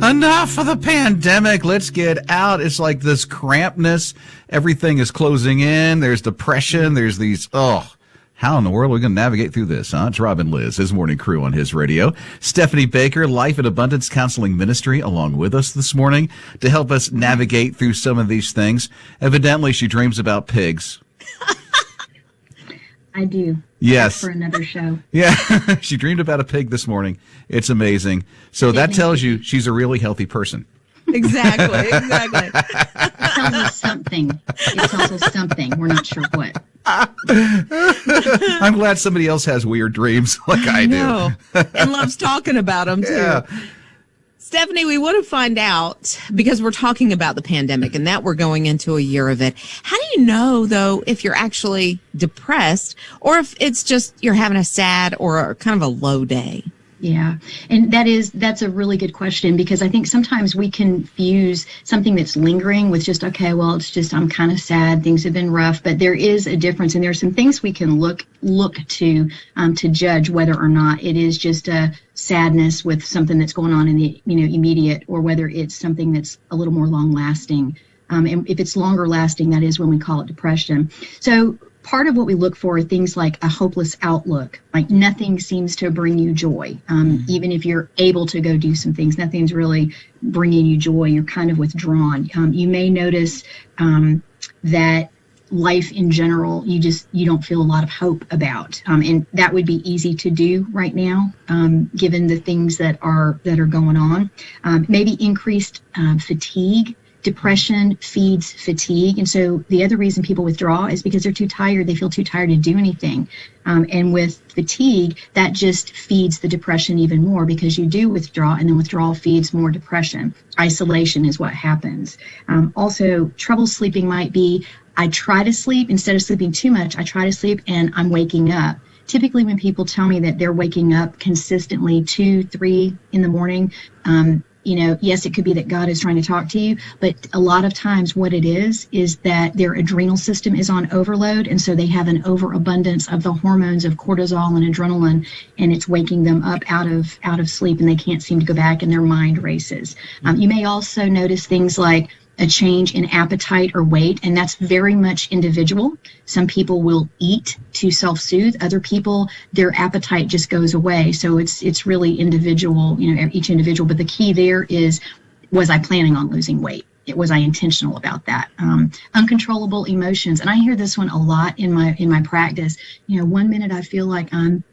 Enough of the pandemic. Let's get out. It's like this crampedness. Everything is closing in. There's depression. There's these, how in the world are we going to navigate through this, huh? It's Rob and Liz, his morning crew on his radio. Stephanie Baker, Life and Abundance Counseling Ministry, along with us this morning to help us navigate through some of these things. Evidently, she dreams about pigs. I do. Yes. For another show. Yeah. She dreamed about a pig this morning. It's amazing. So that tells you she's a really healthy person. Exactly. It tells us something. It tells us something. We're not sure what. I'm glad somebody else has weird dreams like I do. And loves talking about them, too. Yeah. Stephanie, we want to find out, because we're talking about the pandemic and that we're going into a year of it. How do you know, though, if you're actually depressed or if it's just you're having a sad or kind of a low day? Yeah. And that's a really good question, because I think sometimes we confuse something that's lingering with just, okay, well, it's just, I'm kind of sad. Things have been rough, but there is a difference. And there are some things we can look to judge whether or not it is just a sadness with something that's going on in the, immediate, or whether it's something that's a little more long lasting. And if it's longer lasting, that is when we call it depression. So part of what we look for are things like a hopeless outlook, like nothing seems to bring you joy. Even if you're able to go do some things, nothing's really bringing you joy. You're kind of withdrawn. You may notice that life in general, you don't feel a lot of hope about. And that would be easy to do right now, given the things that are going on. Maybe increased fatigue. Depression feeds fatigue. And so the other reason people withdraw is because they're too tired. They feel too tired to do anything. And with fatigue, that just feeds the depression even more, because you do withdraw, and then withdrawal feeds more depression. Isolation is what happens. Also, trouble sleeping might be, I try to sleep. Instead of sleeping too much, I try to sleep and I'm waking up. Typically, when people tell me that they're waking up consistently 2, 3 in the morning, yes, it could be that God is trying to talk to you, but a lot of times what it is that their adrenal system is on overload. And so they have an overabundance of the hormones of cortisol and adrenaline, and it's waking them up out of sleep, and they can't seem to go back, and their mind races. You may also notice things like a change in appetite or weight, and that's very much individual. Some people will eat to self-soothe. Other people, their appetite just goes away. So it's really individual, each individual. But the key there is, was I planning on losing weight? Was I intentional about that? Uncontrollable emotions, and I hear this one a lot in my practice. One minute I feel like I'm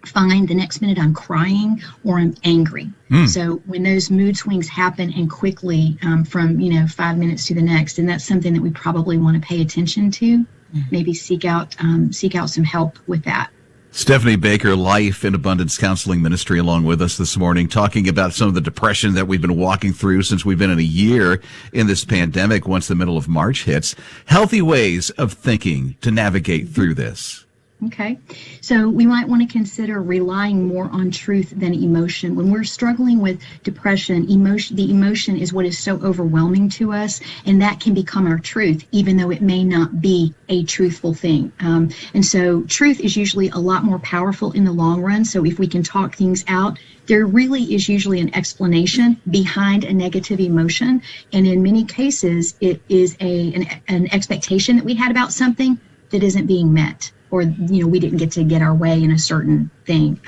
fine, the next minute I'm crying or I'm angry. So when those mood swings happen and quickly from 5 minutes to the next, and that's something that we probably want to pay attention to. Maybe seek out some help with that. Stephanie Baker, Life and Abundance Counseling Ministry, along with us this morning, talking about some of the depression that we've been walking through since we've been in a year in this pandemic once the middle of March hits. Healthy ways of thinking to navigate through this. Okay, so we might want to consider relying more on truth than emotion. When we're struggling with depression, the emotion is what is so overwhelming to us, and that can become our truth, even though it may not be a truthful thing. And so truth is usually a lot more powerful in the long run. So if we can talk things out, there really is usually an explanation behind a negative emotion. And in many cases, it is an expectation that we had about something that isn't being met. Or, we didn't get our way in a certain thing.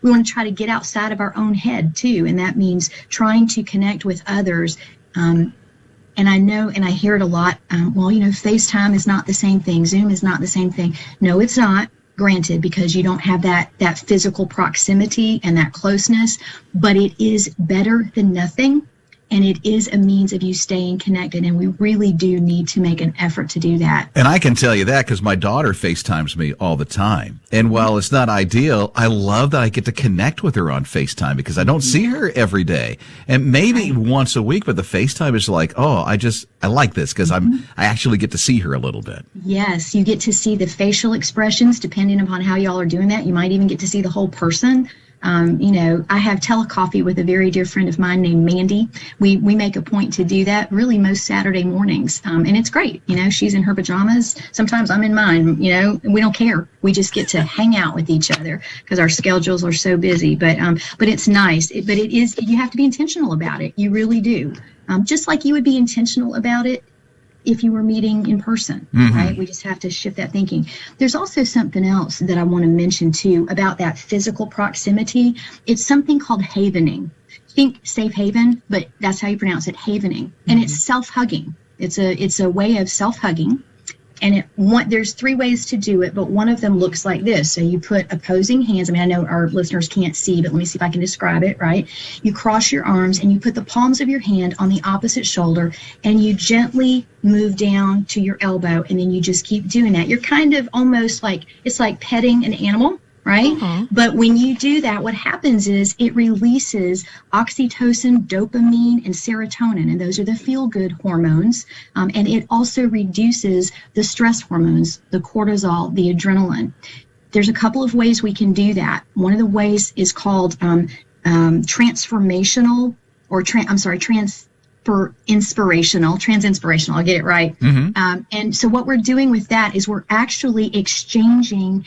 We want to try to get outside of our own head, too. And that means trying to connect with others. And I know, and I hear it a lot, FaceTime is not the same thing. Zoom is not the same thing. No, it's not. Granted, because you don't have that physical proximity and that closeness. But it is better than nothing. And it is a means of you staying connected, and we really do need to make an effort to do that. And I can tell you that because my daughter FaceTimes me all the time. And while it's not ideal, I love that I get to connect with her on FaceTime because I don't see her every day. And maybe once a week, but the FaceTime is like, I like this because I actually get to see her a little bit. Yes, you get to see the facial expressions depending upon how y'all are doing that. You might even get to see the whole person. I have telecoffee with a very dear friend of mine named Mandy. We make a point to do that really most Saturday mornings. And it's great. She's in her pajamas. Sometimes I'm in mine, we don't care. We just get to hang out with each other because our schedules are so busy. But it's nice. But it is, you have to be intentional about it. You really do. Just like you would be intentional about it if you were meeting in person, right? We just have to shift that thinking. There's also something else that I want to mention too about that physical proximity. It's something called havening. Think safe haven, but that's how you pronounce it, havening. And it's self-hugging. It's a way of self-hugging. And there's 3 ways to do it, but one of them looks like this. So you put opposing hands. I know our listeners can't see, but let me see if I can describe it, right? You cross your arms and you put the palms of your hand on the opposite shoulder and you gently move down to your elbow, and then you just keep doing that. You're kind of almost like, it's like petting an animal, right? But when you do that, what happens is it releases oxytocin, dopamine, and serotonin, and those are the feel-good hormones. And it also reduces the stress hormones, the cortisol, the adrenaline. There's a couple of ways we can do that. One of the ways is called transinspirational. I'll get it right. And so what we're doing with that is we're actually exchanging,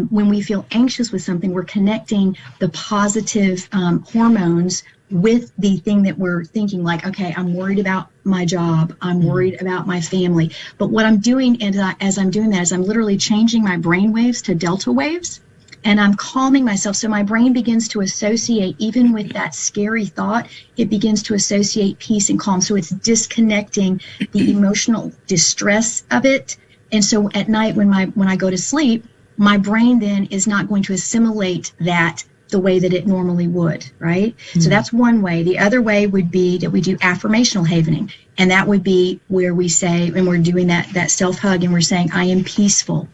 when we feel anxious with something, we're connecting the positive hormones with the thing that we're thinking, like, okay, I'm worried about my job. I'm worried about my family. But what I'm doing as I'm doing that is I'm literally changing my brain waves to delta waves. And I'm calming myself. So my brain begins to associate, even with that scary thought, it begins to associate peace and calm. So it's disconnecting the emotional distress of it. And so at night when I go to sleep, my brain then is not going to assimilate that the way that it normally would, right? So that's one way. The other way would be that we do affirmational havening. And that would be where we say, and we're doing that self-hug, and we're saying, I am peaceful.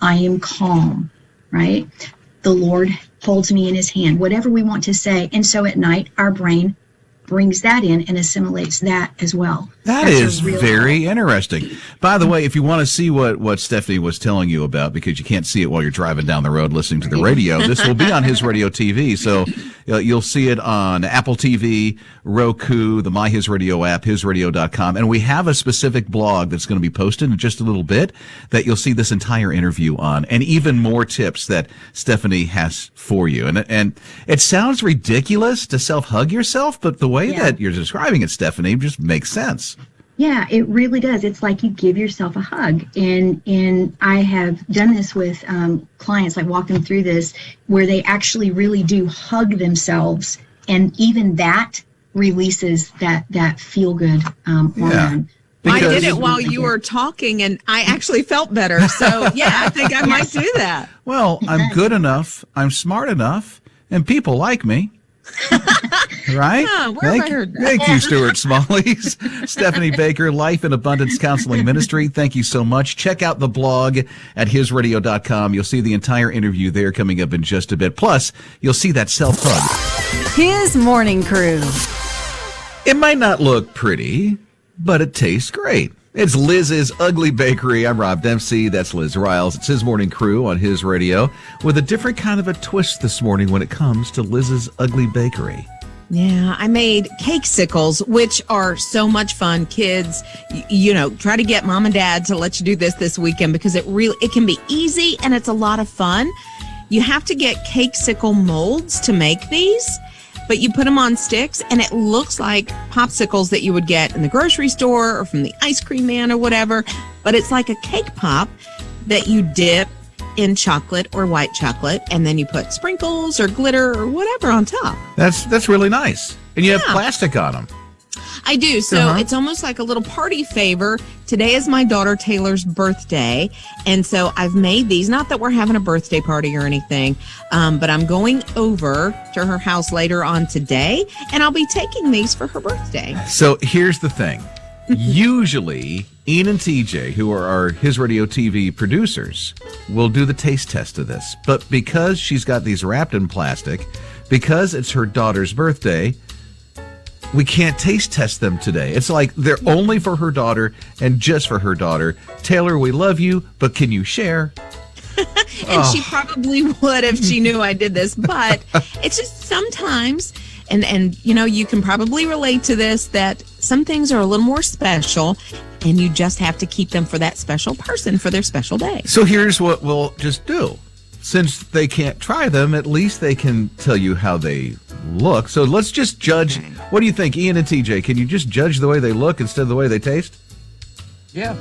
I am calm. Right? The Lord holds me in his hand, whatever we want to say. And so at night, our brain brings that in and assimilates that as well. That's is very interesting. By the way, if you want to see what Stephanie was telling you about, because you can't see it while you're driving down the road listening to the radio, this will be on His Radio TV. So you'll see it on Apple TV, Roku, the My His Radio app, HisRadio.com. And we have a specific blog that's going to be posted in just a little bit that you'll see this entire interview on, and even more tips that Stephanie has for you. And it sounds ridiculous to self-hug yourself, but the way that you're describing it, Stephanie, just makes sense. Yeah, it really does. It's like you give yourself a hug. And I have done this with clients, like walk them through this, where they actually really do hug themselves. And even that releases that feel-good hormone. I did it while you were talking, and I actually felt better. So, yeah, I think I might do that. Well, I'm good enough, I'm smart enough, and people like me. Right? Where have I heard that? Thank you, Stuart Smalley's. Stephanie Baker, Life and Abundance Counseling Ministry. Thank you so much. Check out the blog at hisradio.com. You'll see the entire interview there coming up in just a bit. Plus, you'll see that self-hug. His Morning Crew. It might not look pretty, but it tastes great. It's Lizz's Ugly Bakery. I'm Rob Dempsey. That's Liz Riles. It's His Morning Crew on His Radio with a different kind of a twist this morning when it comes to Lizz's Ugly Bakery. Yeah, I made cake sickles, which are so much fun. Kids, try to get mom and dad to let you do this weekend because it can be easy and it's a lot of fun. You have to get cake sickle molds to make these, but you put them on sticks and it looks like popsicles that you would get in the grocery store or from the ice cream man or whatever, but it's like a cake pop that you dip in chocolate or white chocolate, and then you put sprinkles or glitter or whatever on top. That's really nice. And you have plastic on them. I do. So it's almost like a little party favor. Today is my daughter Taylor's birthday. And so I've made these. Not that we're having a birthday party or anything, but I'm going over to her house later on today, and I'll be taking these for her birthday. So here's the thing. Usually, Ian and TJ, who are our His Radio TV producers, will do the taste test of this. But because she's got these wrapped in plastic, because it's her daughter's birthday, we can't taste test them today. It's like they're only for her daughter and just for her daughter. Taylor, we love you, but can you share? And she probably would if she knew I did this. But it's just sometimes, and you can probably relate to this, that some things are a little more special, and you just have to keep them for that special person for their special day. So here's what we'll just do. Since they can't try them, at least they can tell you how they look. So let's just judge. Okay. What do you think, Ian and TJ? Can you just judge the way they look instead of the way they taste? Yeah.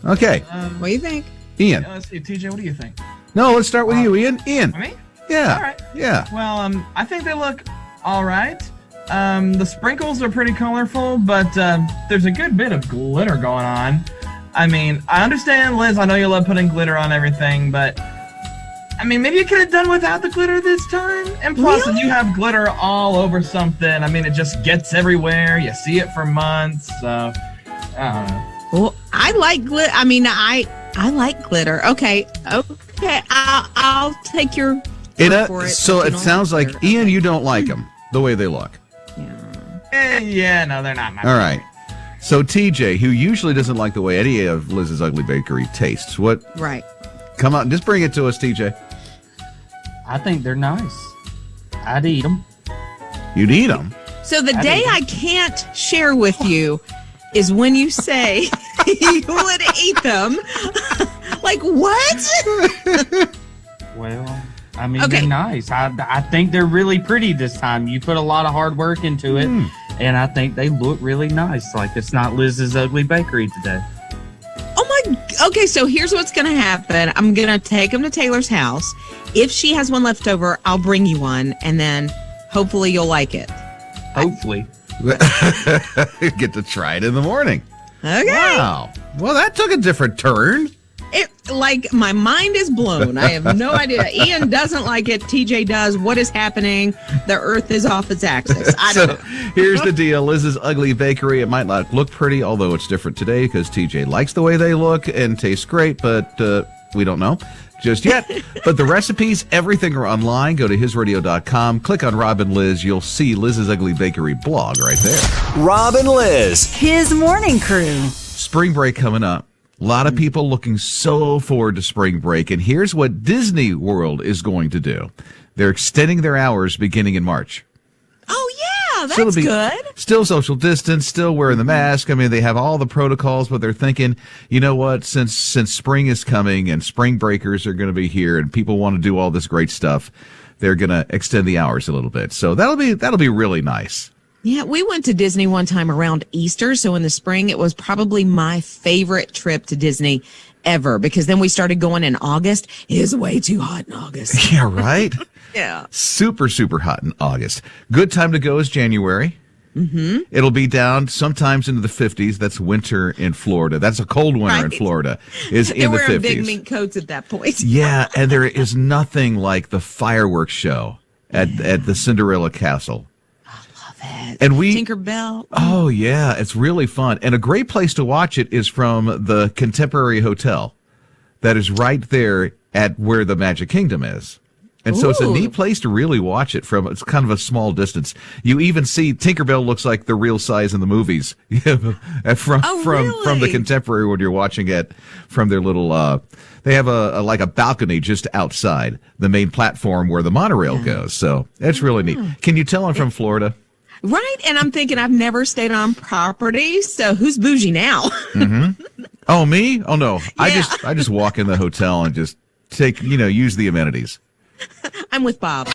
Okay. What do you think? Ian. Let's see, TJ, what do you think? No, let's start with you, Ian. Ian. Me? Yeah. All right. Yeah. Well, I think they look all right. The sprinkles are pretty colorful, but there's a good bit of glitter going on. I mean, I understand, Liz, I know you love putting glitter on everything, but I mean, maybe you could have done without the glitter this time. And plus, really? If you have glitter all over something, I mean, it just gets everywhere. You see it for months, so I don't know. Well, I like glitter. I mean, I like glitter. Okay. I'll take your word for it. So it sounds like, Ian, you don't like them the way they look. Yeah, no, they're not my All right. So TJ, who usually doesn't like the way any of Liz's Ugly Bakery tastes, what? Right. Come on, just bring it to us, TJ. I think they're nice. I'd eat them. You'd eat them? So the day I can't share with you is when you say you would eat them. Like, what? Well, I mean, they're nice. I think they're really pretty this time. You put a lot of hard work into it, and I think they look really nice. Like, it's not Liz's Ugly Bakery today. Okay, so here's what's going to happen. I'm going to take them to Taylor's house. If she has one left over, I'll bring you one, and then hopefully you'll like it. Hopefully. Get to try it in the morning. Okay. Wow. Well, that took a different turn. My mind is blown. I have no idea. Ian doesn't like it. TJ does. What is happening? The earth is off its axis. I don't know. Here's the deal. Liz's Ugly Bakery. It might not look pretty, although it's different today because TJ likes the way they look and taste great, but we don't know just yet. But the recipes, everything are online. Go to hisradio.com. Click on Rob and Liz. You'll see Liz's Ugly Bakery blog right there. Rob and Liz. His morning crew. Spring break coming up. A lot of people looking so forward to spring break. And here's what Disney World is going to do. They're extending their hours beginning in March. Oh, yeah. That's good. Still social distance, still wearing the mask. I mean, they have all the protocols, but they're thinking, you know what, since spring is coming and spring breakers are going to be here and people want to do all this great stuff, they're going to extend the hours a little bit. So that'll be really nice. Yeah, we went to Disney one time around Easter. So in the spring, it was probably my favorite trip to Disney ever because then we started going in August. It is way too hot in August. Yeah, right? Yeah. Super, super hot in August. Good time to go is January. Mm-hmm. It'll be down sometimes into the 50s. That's winter in Florida. That's a cold winter in Florida. Is in the 50s. They're wearing big mink coats at that point. Yeah, and there is nothing like the fireworks show at the Cinderella Castle. And Tinkerbell. Oh, yeah. It's really fun. And a great place to watch it is from the Contemporary Hotel that is right there at where the Magic Kingdom is. And so it's a neat place to really watch it from. It's kind of a small distance. You even see Tinkerbell looks like the real size in the movies from the Contemporary when you're watching it from their little, they have a balcony just outside the main platform where the monorail goes. So it's really neat. Can you tell I'm from Florida? Right. And I'm thinking I've never stayed on property. So who's bougie now? Mm-hmm. Oh, me? Oh, no. Yeah. I just walk in the hotel and just use the amenities. I'm with Bob.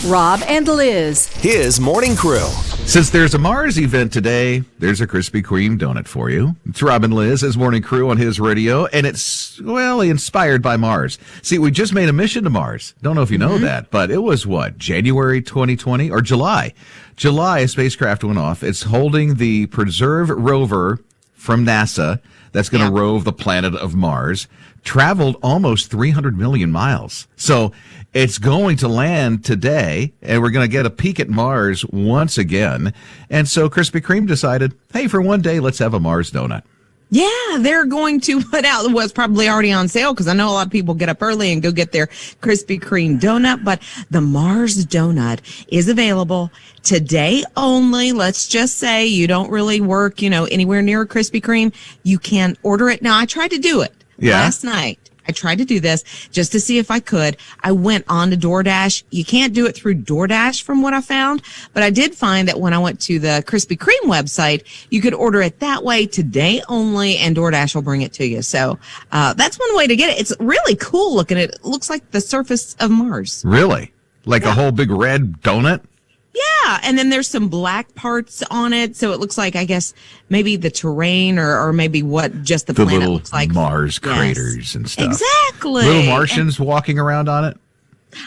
Rob and Liz. His morning crew. Since there's a Mars event today, there's a Krispy Kreme donut for you. It's Rob and Liz, his morning crew on his radio, and it's, inspired by Mars. See, we just made a mission to Mars. Don't know if you know that, but it was January 2020 or July? July, a spacecraft went off. It's holding the Preserve rover from NASA that's going to rove the planet of Mars. Traveled almost 300 million miles. So it's going to land today, and we're going to get a peek at Mars once again. And so Krispy Kreme decided, hey, for one day, let's have a Mars donut. Yeah, they're going to put out what's probably already on sale because I know a lot of people get up early and go get their Krispy Kreme donut. But the Mars donut is available today only. Let's just say you don't really work, anywhere near a Krispy Kreme. You can order it. Now, I tried to do it last night. I tried to do this just to see if I could. I went on to DoorDash. You can't do it through DoorDash from what I found, but I did find that when I went to the Krispy Kreme website, you could order it that way today only, and DoorDash will bring it to you. So that's one way to get it. It's really cool looking. It looks like the surface of Mars. Really? Like a whole big red donut? Yeah, and then there's some black parts on it, so it looks like, I guess, maybe the terrain or maybe what just the planet little looks like. Mars craters and stuff. Exactly. Little Martians walking around on it?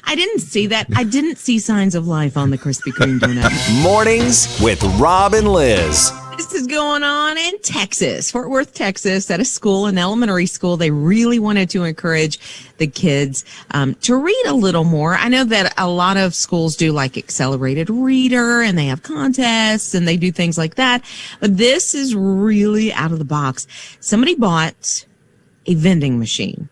I didn't see that. I didn't see signs of life on the Krispy Kreme donut. Mornings with Rob and Liz. This is going on in Texas, Fort Worth, Texas, at a school, an elementary school. They really wanted to encourage the kids to read a little more. I know that a lot of schools do like accelerated reader, and they have contests and they do things like that. But this is really out of the box. Somebody bought a vending machine.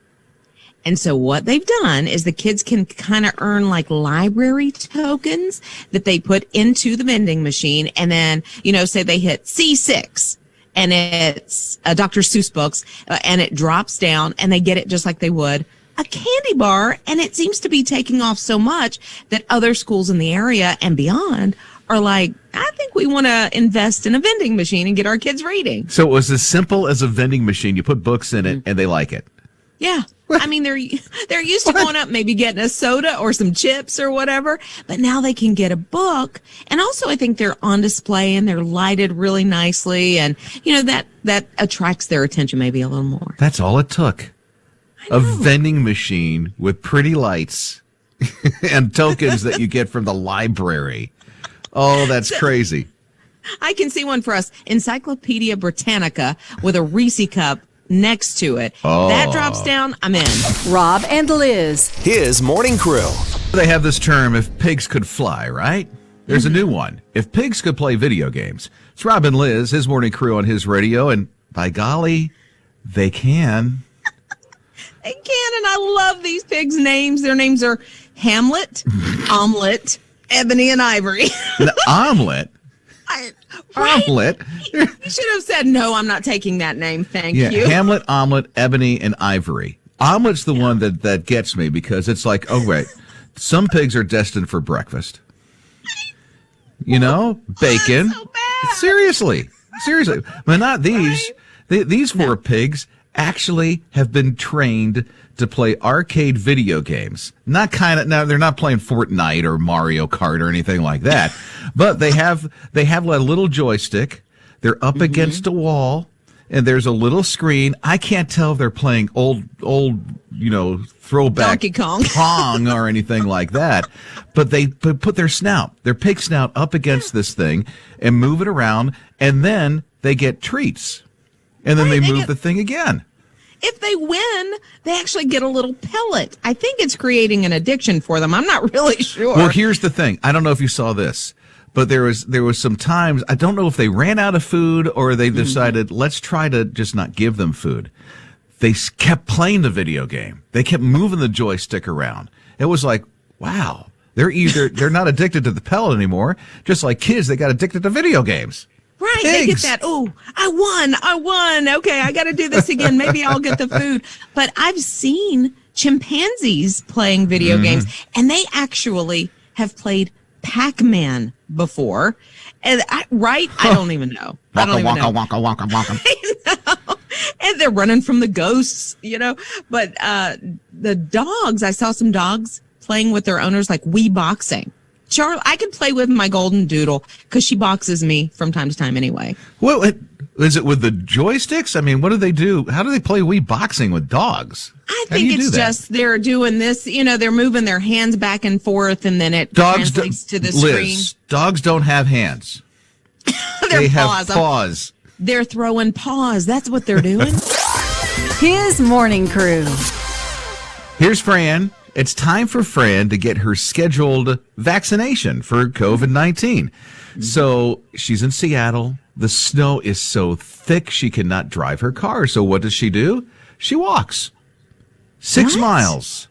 And so what they've done is the kids can kind of earn like library tokens that they put into the vending machine. And then, say they hit C6 and it's a Dr. Seuss books and it drops down and they get it just like they would a candy bar. And it seems to be taking off so much that other schools in the area and beyond are like, I think we want to invest in a vending machine and get our kids reading. So it was as simple as a vending machine. You put books in it and they like it. Yeah. I mean, they're used to going up, maybe getting a soda or some chips or whatever, but now they can get a book. And also I think they're on display and they're lighted really nicely. And, that attracts their attention maybe a little more. That's all it took. A vending machine with pretty lights and tokens that you get from the library. Oh, that's crazy. I can see one for us. Encyclopedia Britannica with a Reese cup next to it. Oh. That drops down, I'm in. Rob and Liz. His morning crew. They have this term, if pigs could fly, right? There's a new one. If pigs could play video games. It's Rob and Liz, his morning crew on his radio, and by golly, they can. They can, and I love these pigs' names. Their names are Hamlet, Omelet, Ebony, and Ivory. An omelet? Right? Omelet? You should have said, no, I'm not taking that name. Thank you. Hamlet, Omelet, Ebony, and Ivory. Omelet's the one that gets me because it's like, oh, wait, some pigs are destined for breakfast. Bacon. So bad. Seriously. But not these. Right? These four pigs actually have been trained to play arcade video games. Now they're not playing Fortnite or Mario Kart or anything like that, but they have a little joystick. They're up against a wall and there's a little screen. I can't tell if they're playing old, throwback Donkey Kong Pong or anything like that, but they put their pig snout up against this thing and move it around, and then they get treats. And then they move the thing again. If they win, they actually get a little pellet. I think it's creating an addiction for them. I'm not really sure. Well, here's the thing. I don't know if you saw this, but there was some times, I don't know if they ran out of food or they decided, let's try to just not give them food. They kept playing the video game. They kept moving the joystick around. It was like, wow, they're not addicted to the pellet anymore. Just like kids, they got addicted to video games. Right, Pigs. They get that, oh, I won. Okay, I got to do this again. Maybe I'll get the food. But I've seen chimpanzees playing video games, and they actually have played Pac-Man before. And I don't even know. Wonka. I know. And they're running from the ghosts, But the dogs, I saw some dogs playing with their owners like Wii boxing. Charlie, I could play with my golden doodle because she boxes me from time to time anyway. Well, is it with the joysticks? I mean, what do they do? How do they play Wii boxing with dogs? I think it's just they're doing this, they're moving their hands back and forth, and then it translates to the screen. Dogs don't have hands. They have paws. They're throwing paws. That's what they're doing. His morning crew. Here's Fran. It's time for Fran to get her scheduled vaccination for COVID-19. So she's in Seattle. The snow is so thick she cannot drive her car. So what does she do? She walks 6 miles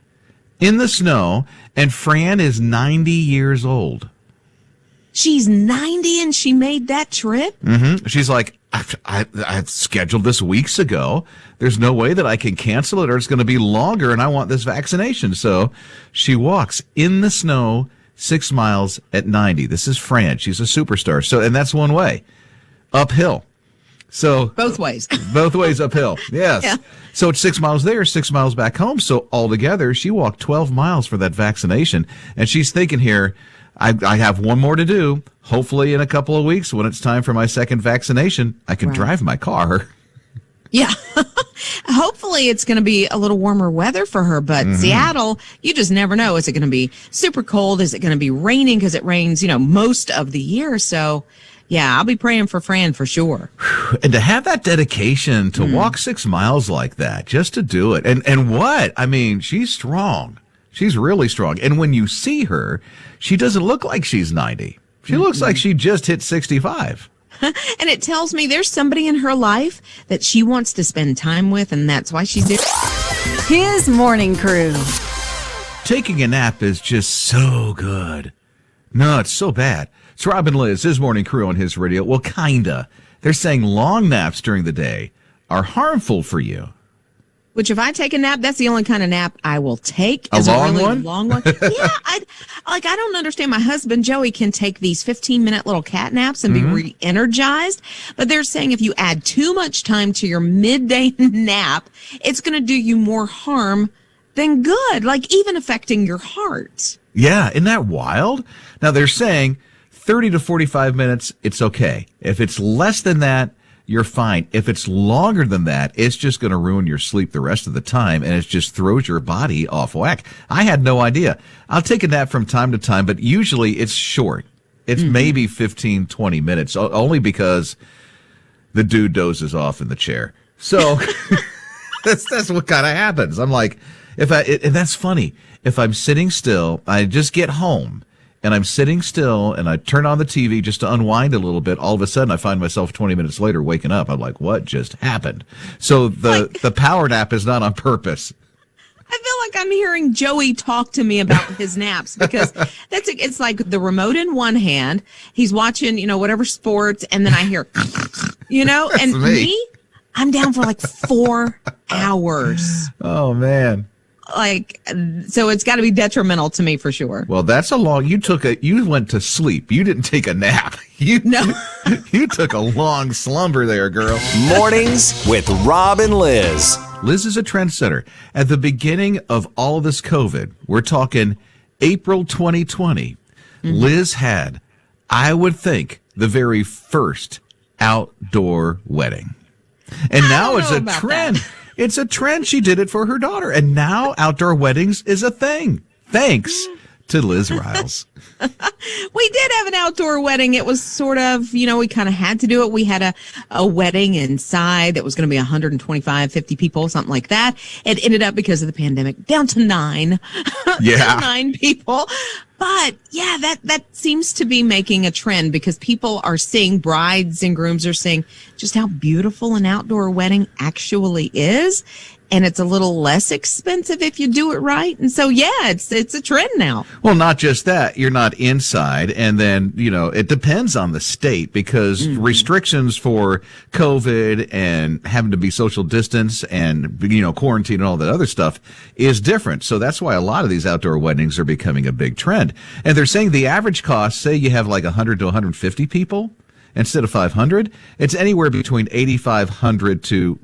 in the snow, and Fran is 90 years old. She's 90 and she made that trip? She's like, I've scheduled this weeks ago. There's no way that I can cancel it or it's going to be longer and I want this vaccination. So she walks in the snow 6 miles at 90. This is Fran. She's a superstar. So, and that's one way uphill. So Both ways. both ways uphill. Yes. Yeah. So it's 6 miles there, 6 miles back home. So altogether, she walked 12 miles for that vaccination. And she's thinking here, I have one more to do. Hopefully in a couple of weeks when it's time for my second vaccination, I can drive my car. Yeah. Hopefully it's going to be a little warmer weather for her, but Seattle, you just never know. Is it going to be super cold? Is it going to be raining? Because it rains, most of the year. So yeah, I'll be praying for Fran for sure. And to have that dedication to walk 6 miles like that, just to do it. And what? I mean, she's strong. She's really strong. And when you see her, she doesn't look like she's 90. She looks like she just hit 65. And it tells me there's somebody in her life that she wants to spend time with, and that's why she's doing His morning crew. Taking a nap is just so good. No, it's so bad. It's Rob and Liz, his morning crew on his radio. Well, kinda. They're saying long naps during the day are harmful for you. Which, if I take a nap, that's the only kind of nap I will take. A long one? Long one. Yeah, I don't understand. My husband Joey can take these 15-minute little cat naps and be re-energized. But they're saying if you add too much time to your midday nap, it's going to do you more harm than good, like even affecting your heart. Yeah, isn't that wild? Now, they're saying 30 to 45 minutes, it's okay. If it's less than that, you're fine. If it's longer than that, it's just going to ruin your sleep the rest of the time, and it just throws your body off whack. I had no idea. I'll take a nap from time to time, but usually it's short. It's maybe 15, 20 minutes, only because the dude dozes off in the chair. So that's what kind of happens. I'm like, and that's funny. If I'm sitting still, I just get home, and I'm sitting still and I turn on the TV just to unwind a little bit, all of a sudden I find myself 20 minutes later waking up. I'm like, what just happened? So the power nap is not on purpose. I feel like I'm hearing Joey talk to me about his naps because it's like the remote in one hand. He's watching, whatever sports, and then I hear, and me, I'm down for like 4 hours. Oh, man. So it's got to be detrimental to me for sure. Well, that's you went to sleep. You didn't take a nap. You took a long slumber there, girl. Mornings with Rob and Liz. Liz is a trendsetter. At the beginning of all of this COVID, we're talking April 2020, Liz had, I would think, the very first outdoor wedding. And now it's a trend. That. It's a trend. She did it for her daughter. And now outdoor weddings is a thing. Thanks to Liz Riles. We did have an outdoor wedding. It was sort of, we kind of had to do it. We had a wedding inside that was going to be 125, 50 people, something like that. It ended up, because of the pandemic, down to 9. Yeah. 9 people. But yeah, that seems to be making a trend because people are seeing, brides and grooms are seeing just how beautiful an outdoor wedding actually is. And it's a little less expensive if you do it right. And so, yeah, it's a trend now. Well, not just that. You're not inside. And then, it depends on the state because restrictions for COVID and having to be social distance and, quarantine and all that other stuff is different. So that's why a lot of these outdoor weddings are becoming a big trend. And they're saying the average cost, say you have like 100 to 150 people instead of 500, it's anywhere between $8,500 to,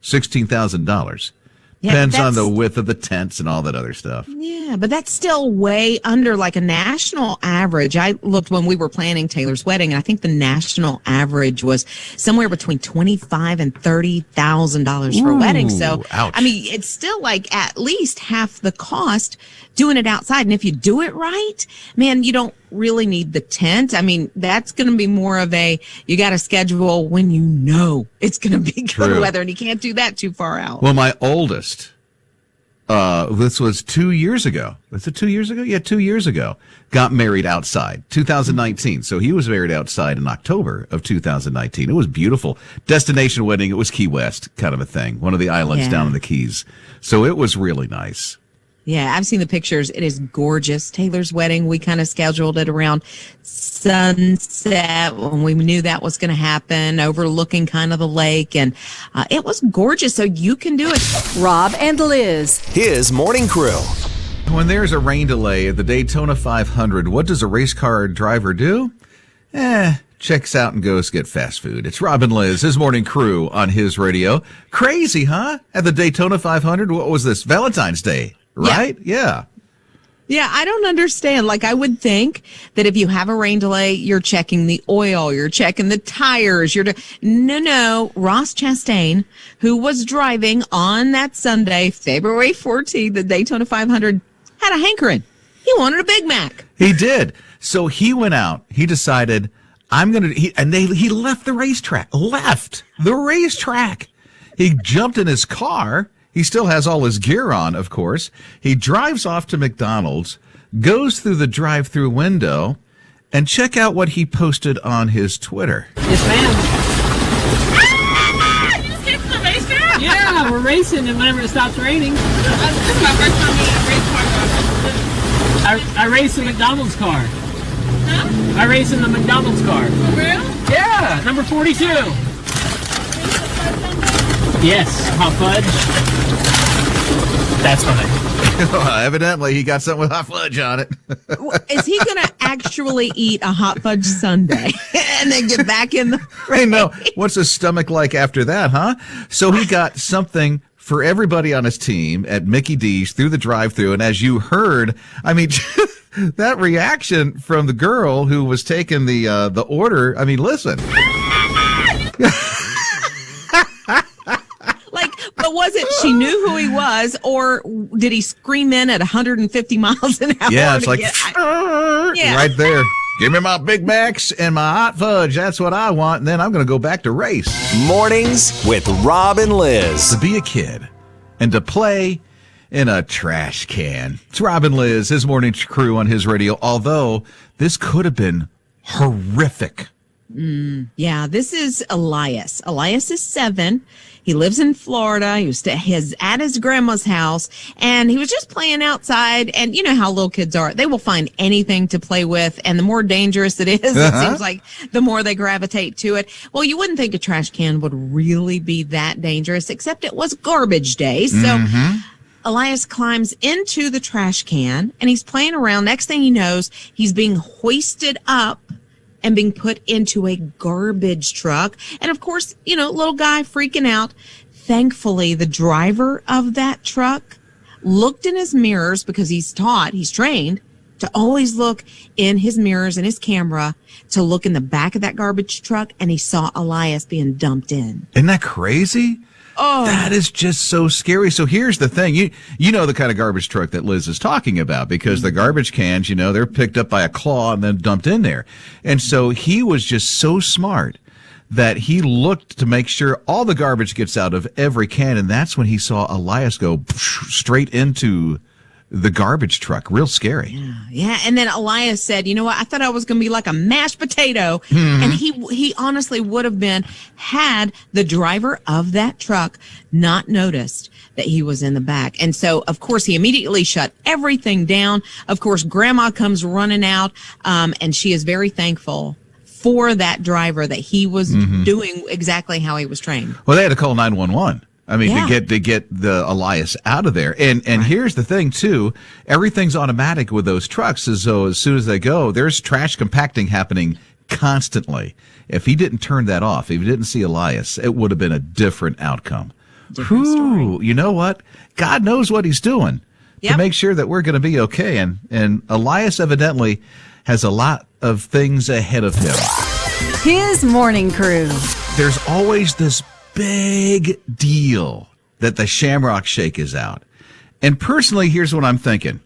$16,000. Yeah, Depends on the width of the tents and all that other stuff. Yeah, but that's still way under like a national average. I looked when we were planning Taylor's wedding, and I think the national average was somewhere between $25,000 and $30,000 for a wedding. So, ouch. I mean, it's still like at least half the cost doing it outside. And if you do it right, man, you don't really need the tent. I mean, that's going to be more of you got to schedule when it's going to be good True. weather, and you can't do that too far out. Well, my oldest, this was 2 years ago. Was it 2 years ago? Yeah, 2 years ago. Got married outside, 2019. So he was married outside in October of 2019. It was beautiful. Destination wedding. It was Key West kind of a thing. One of the islands down in the Keys. So it was really nice. Yeah, I've seen the pictures. It is gorgeous. Taylor's wedding, we kind of scheduled it around sunset when we knew that was going to happen, overlooking kind of the lake. And it was gorgeous, so you can do it. Rob and Liz. His morning crew. When there's a rain delay at the Daytona 500, what does a race car driver do? Checks out and goes get fast food. It's Rob and Liz, his morning crew on his radio. Crazy, huh? At the Daytona 500, what was this? Valentine's Day, right? Yeah. Yeah, I don't understand. Like, I would think that if you have a rain delay, you're checking the oil, you're checking the tires, No. Ross Chastain, who was driving on that Sunday, February 14th, the Daytona 500, had a hankering. He wanted a Big Mac. He did. So he went out. He decided, he left the racetrack. He jumped in his car. He still has all his gear on, of course. He drives off to McDonald's, goes through the drive-through window, and check out what he posted on his Twitter. Yes, ma'am. You just came from the racetrack? Yeah, we're racing, and whenever it stops raining, This is my first time being in a race car. I race in McDonald's car. Huh? I race in the McDonald's car. For real? Yeah, number 42. Yes, hot fudge. That's funny. Evidently, he got something with hot fudge on it. Is he going to actually eat a hot fudge sundae and then get back in the I know. What's his stomach like after that, huh? So he got something for everybody on his team at Mickey D's through the drive-thru. And as you heard, I mean, that reaction from the girl who was taking the order, I mean, listen. But was it she knew who he was, or did he scream in at 150 miles an hour? Yeah, it's like, yeah. right there. Give me my Big Macs and my hot fudge. That's what I want. And then I'm going to go back to race. Mornings with Rob and Liz. To be a kid and to play in a trash can. It's Rob and Liz, his morning crew on his radio, although this could have been horrific. Yeah, this is Elias. Elias is 7. He lives in Florida. He was at his grandma's house, and he was just playing outside. And you know how little kids are. They will find anything to play with, and the more dangerous it is, it seems like the more they gravitate to it. Well, you wouldn't think a trash can would really be that dangerous, except it was garbage day. So Elias climbs into the trash can, and he's playing around. Next thing he knows, he's being hoisted up and being put into a garbage truck. And of course, you know, little guy freaking out. Thankfully, the driver of that truck looked in his mirrors because he's trained to always look in his mirrors and his camera to look in the back of that garbage truck. And he saw Elias being dumped in. Isn't that crazy? Oh, that is just so scary. So here's the thing. You know the kind of garbage truck that Liz is talking about, because the garbage cans, you know, they're picked up by a claw and then dumped in there. And so he was just so smart that he looked to make sure all the garbage gets out of every can. And that's when he saw Elias go straight into the garbage truck. Real scary. Yeah. And then Elias said, you know what? I thought I was going to be like a mashed potato. And he honestly would have been had the driver of that truck not noticed that he was in the back. And so, of course, he immediately shut everything down. Of course, Grandma comes running out, and she is very thankful for that driver that he was doing exactly how he was trained. Well, they had to call 911. I mean, to get the Elias out of there. And here's the thing too, everything's automatic with those trucks. So as soon as they go, there's trash compacting happening constantly. If he didn't turn that off, if he didn't see Elias, it would have been a different outcome. Different story. You know what? God knows what he's doing to make sure that we're going to be okay. And Elias evidently has a lot of things ahead of him. His morning crew. There's always this big deal that the Shamrock Shake is out. And personally, here's what I'm thinking.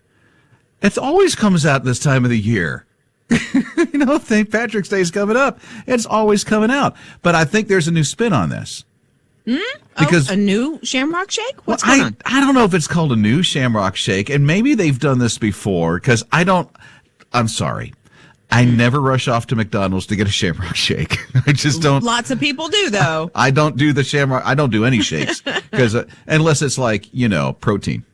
It always comes out this time of the year. You know, St. Patrick's Day is coming up. It's always coming out. But I think there's a new spin on this. Because a new Shamrock Shake? What's going on? I don't know if it's called a new Shamrock Shake, and maybe they've done this before, because I'm sorry. I never rush off to McDonald's to get a Shamrock Shake. I just don't. Lots of people do, though. I don't do the Shamrock. I don't do any shakes because unless it's like, you know, protein.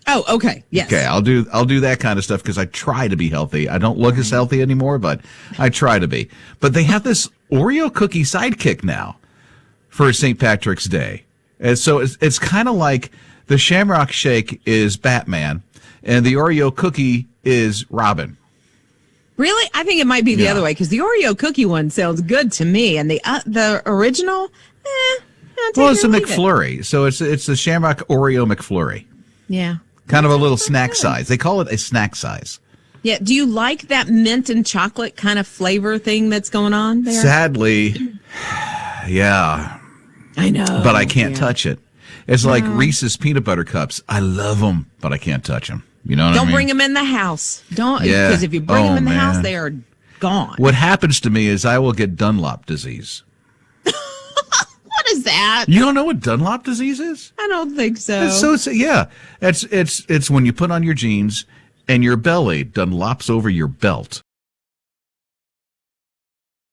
Oh, okay. Yes. Okay, I'll do that kind of stuff because I try to be healthy. I don't look as healthy anymore, but I try to be. But they have this Oreo cookie sidekick now for St. Patrick's Day. And so it's kind of like the Shamrock Shake is Batman and the Oreo cookie is Robin. Really? I think it might be the other way because the Oreo cookie one sounds good to me, and the original, Well, it's a McFlurry, so it's the Shamrock Oreo McFlurry. Yeah. Kind of a little snack size. They call it a snack size. Yeah. Do you like that mint and chocolate kind of flavor thing that's going on there? Sadly, yeah. I know. But I can't touch it. It's like Reese's peanut butter cups. I love them, but I can't touch them. You know what I mean? Don't bring them in the house. Don't, Yeah. because if you bring them in the house, man. they are gone. What happens to me is I will get Dunlop disease. What is that? You don't know what Dunlop disease is? I don't think so. It's when you put on your jeans and your belly Dunlops over your belt.